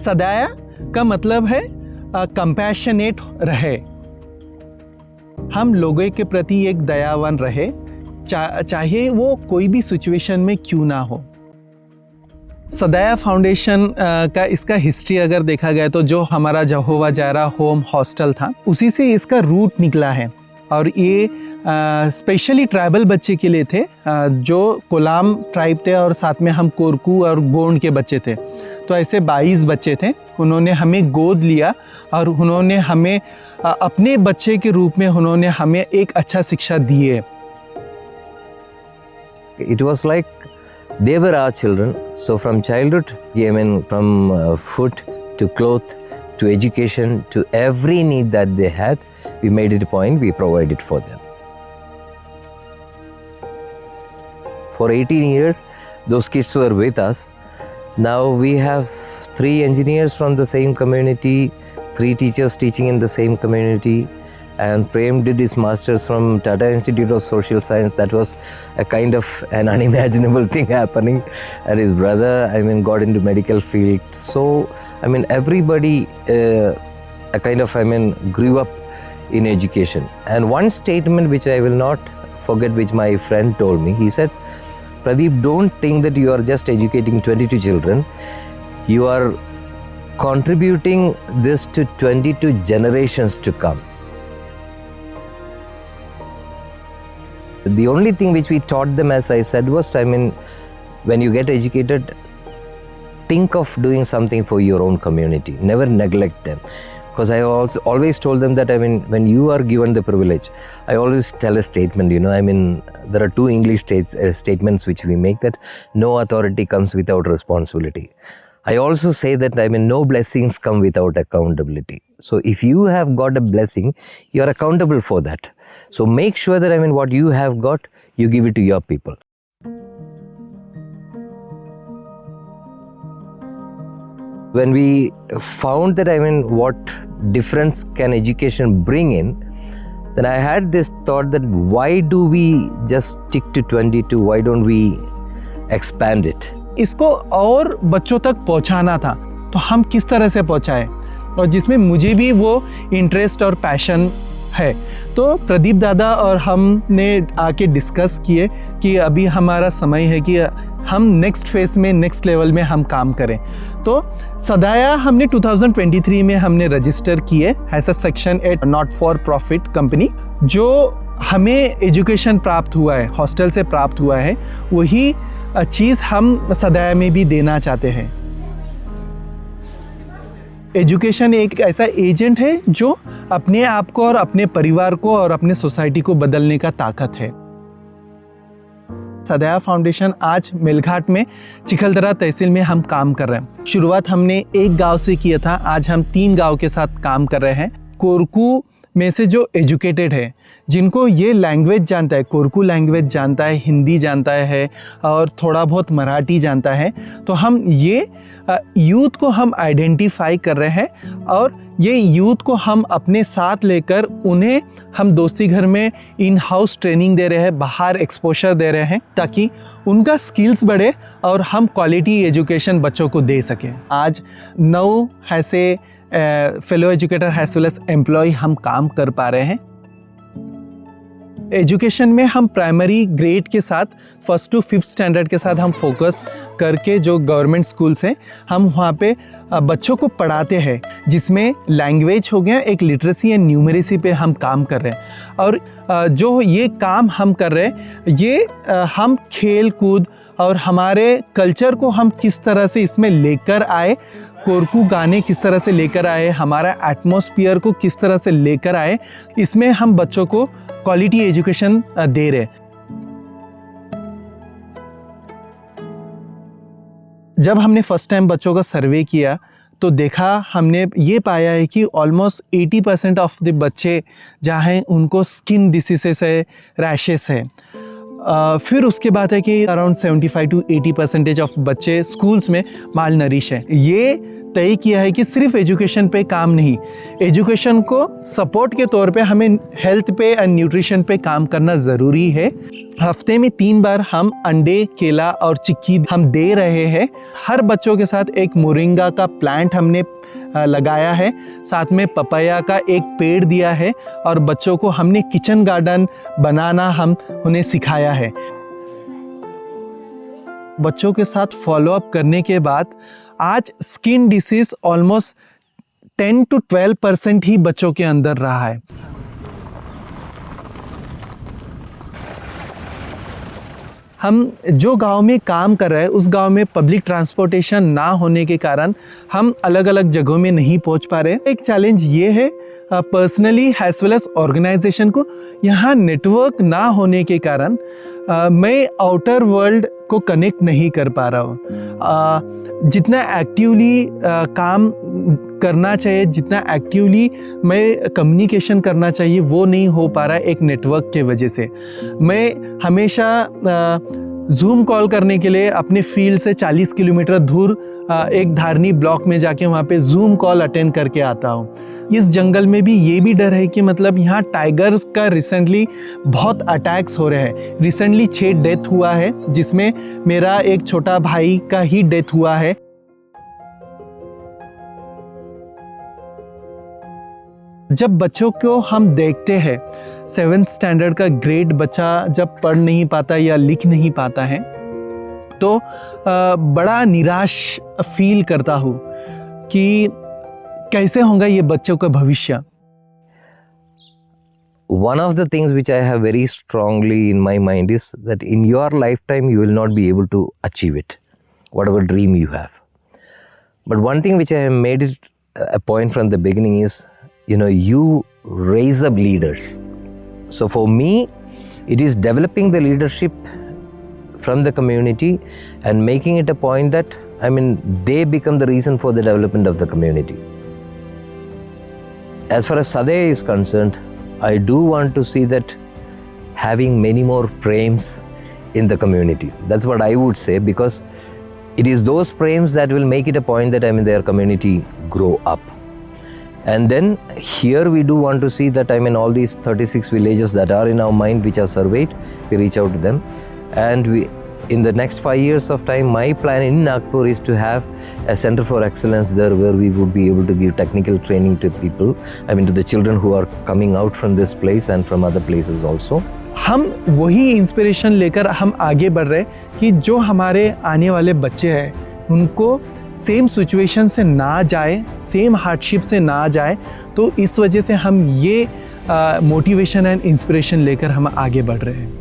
सदाया का मतलब है कंपैशनेट रहे, हम लोगों के प्रति एक दयावान रहे, चाहे वो कोई भी सिचुएशन में क्यों ना हो। सदाया फाउंडेशन का इसका हिस्ट्री अगर देखा गया तो जो हमारा जहोवा जायरा होम हॉस्टल था उसी से इसका रूट निकला है, और ये स्पेशली ट्राइबल बच्चे के लिए थे जो कोलाम ट्राइब थे और साथ में हम कोरकू और गोंड के बच्चे थे। तो ऐसे 22 बच्चे थे, उन्होंने हमें गोद लिया और उन्होंने हमें अपने बच्चे के रूप में उन्होंने हमें एक अच्छा शिक्षा दी है। It was like they were our children. So from childhood, I mean from food to cloth to education to every need that they had, we made it a point, we provided for them. For 18 years, those kids were with us. Now we have 3 engineers from the same community, 3 teachers teaching in the same community, and Prem did his masters from Tata Institute of Social Science. That was a kind of an unimaginable thing happening. And his brother, got into medical field. So, everybody grew up in education. And one statement which I will not forget, which my friend told me, he said, Pradeep, don't think that you are just educating 22 children. You are contributing this to 22 generations to come. The only thing which we taught them, as I said, was, when you get educated, think of doing something for your own community. Never neglect them. Because I always told them that, when you are given the privilege, I always tell a statement, there are 2 English statements which we make, that no authority comes without responsibility. I also say that, no blessings come without accountability. So if you have got a blessing, you are accountable for that. So make sure that, what you have got, you give it to your people. When we found that, what difference can education bring in, then I had this thought that why do we just stick to 22? Why don't we expand it? इसको और बच्चों तक पहुंचाना था, तो हम किस तरह से पहुंचाए, और जिसमें मुझे भी वो इंटरेस्ट और पैशन है। तो प्रदीप दादा और हमने आके डिस्कस किए कि अभी हमारा समय है कि हम नेक्स्ट फेज में, नेक्स्ट लेवल में हम काम करें। तो सदाया हमने 2023 में हमने रजिस्टर किए as a section 8 not for profit company. जो हमें एजुकेशन प्राप्त हुआ है, हॉस्टल से प्राप्त हुआ है, वही चीज़ हम सदाया में भी देना चाहते हैं। एजुकेशन एक ऐसा एजेंट है जो अपने आप को और अपने परिवार को और अपने सोसाइटी को बदलने का ताकत है। सदाया फाउंडेशन आज मेलघाट में चिखलदरा तहसील में हम काम कर रहे हैं। शुरुआत हमने एक गांव से किया था, आज हम 3 गांव के साथ काम कर रहे हैं। कोरकू में से जो एजुकेटेड है, जिनको ये लैंग्वेज जानता है, कोरकू लैंग्वेज जानता है, हिंदी जानता है और थोड़ा बहुत मराठी जानता है, तो हम ये यूथ को हम आइडेंटिफाई कर रहे हैं और ये यूथ को हम अपने साथ लेकर उन्हें हम दोस्ती घर में इन हाउस ट्रेनिंग दे रहे हैं, बाहर एक्सपोजर दे रहे हैं, ताकि उनका स्किल्स बढ़े और हम क्वालिटी एजुकेशन बच्चों को दे सकें। आज 9 ऐसे fellow educator as well as employ हम काम कर पा रहे हैं। एजुकेशन में हम प्राइमरी ग्रेड के साथ 1st to 5th स्टैंडर्ड के साथ हम फोकस करके जो गवर्नमेंट स्कूल्स हैं, हम वहाँ पे बच्चों को पढ़ाते हैं, जिसमें लैंग्वेज हो गया, एक लिटरेसी एंड न्यूमरेसी पे हम काम कर रहे हैं। और जो ये काम हम कर रहे हैं, ये हम खेल कूद और हमारे कल्चर को हम किस तरह से इसमें लेकर आए, कोरकू गाने किस तरह से लेकर आए, हमारा एटमॉस्फेयर को किस तरह से लेकर आए, इसमें हम बच्चों को क्वालिटी एजुकेशन दे रहे। जब हमने फर्स्ट टाइम बच्चों का सर्वे किया तो देखा, हमने ये पाया है कि ऑलमोस्ट 80% ऑफ द बच्चे जहाँ हैं उनको स्किन डिसीजेस है, रैशेस है। फिर उसके बाद है कि अराउंड 75 to 80% ऑफ बच्चे स्कूल्स में माल नरिश है। ये तय किया है कि सिर्फ एजुकेशन पे काम नहीं, एजुकेशन को सपोर्ट के तौर पे हमें हेल्थ पे एंड न्यूट्रिशन पे काम करना ज़रूरी है। हफ्ते में 3 बार हम अंडे, केला और चिक्की हम दे रहे हैं। हर बच्चों के साथ एक मोरिंगा का प्लांट हमने लगाया है, साथ में पपाया का एक पेड़ दिया है और बच्चों को हमने किचन गार्डन बनाना हम उन्हें सिखाया है। बच्चों के साथ फॉलोअप करने के बाद आज स्किन डिसीज ऑलमोस्ट 10 to 12% ही बच्चों के अंदर रहा है। हम जो गांव में काम कर रहे हैं उस गांव में पब्लिक ट्रांसपोर्टेशन ना होने के कारण हम अलग अलग जगहों में नहीं पहुंच पा रहे। एक चैलेंज ये है personally as well as organisation को, यहाँ नेटवर्क ना होने के कारण मैं आउटर वर्ल्ड को कनेक्ट नहीं कर पा रहा हूँ। जितना एक्टिवली काम करना चाहिए, जितना एक्टिवली मैं कम्युनिकेशन करना चाहिए वो नहीं हो पा रहा है एक नेटवर्क के वजह से। मैं हमेशा जूम कॉल करने के लिए अपने फील्ड से 40 किलोमीटर दूर एक धारनी ब्लॉक में जाके वहाँ पे जूम कॉल अटेंड करके आता हूँ। इस जंगल में भी ये भी डर है कि मतलब यहाँ टाइगर्स का रिसेंटली बहुत अटैक्स हो रहे हैं। रिसेंटली 6 डेथ हुआ है, जिसमें मेरा एक छोटा भाई का ही डेथ हुआ है। जब बच्चों को हम देखते हैं 7th स्टैंडर्ड का ग्रेड बच्चा जब पढ़ नहीं पाता या लिख नहीं पाता है तो बड़ा निराश फील करता हूँ कि कैसे होगा ये बच्चों का भविष्य। One of the things which I have very strongly in my mind is that in your lifetime you will not be able to achieve it, whatever dream you have. But one thing which I have made it a point from the beginning is, you raise up leaders. So for me, it is developing the leadership from the community and making it a point that, they become the reason for the development of the community. As far as Sadeh is concerned, I do want to see that having many more Prems in the community. That's what I would say, because it is those Prems that will make it a point that their community grow up. And then here we do want to see that all these 36 villages that are in our mind, which are surveyed, we reach out to them. And in the next 5 years of time, my plan in Nagpur is to have a center for excellence there, where we would be able to give technical training to people, to the children who are coming out from this place and from other places also. हम वही inspiration लेकर हम आगे बढ़ रहे हैं कि जो हमारे आने वाले बच्चे हैं उनको सेम सिचुएशन से ना जाए, सेम हार्डशिप से ना जाए। तो इस वजह से हम ये मोटिवेशन एंड इंस्पिरेशन लेकर हम आगे बढ़ रहे हैं।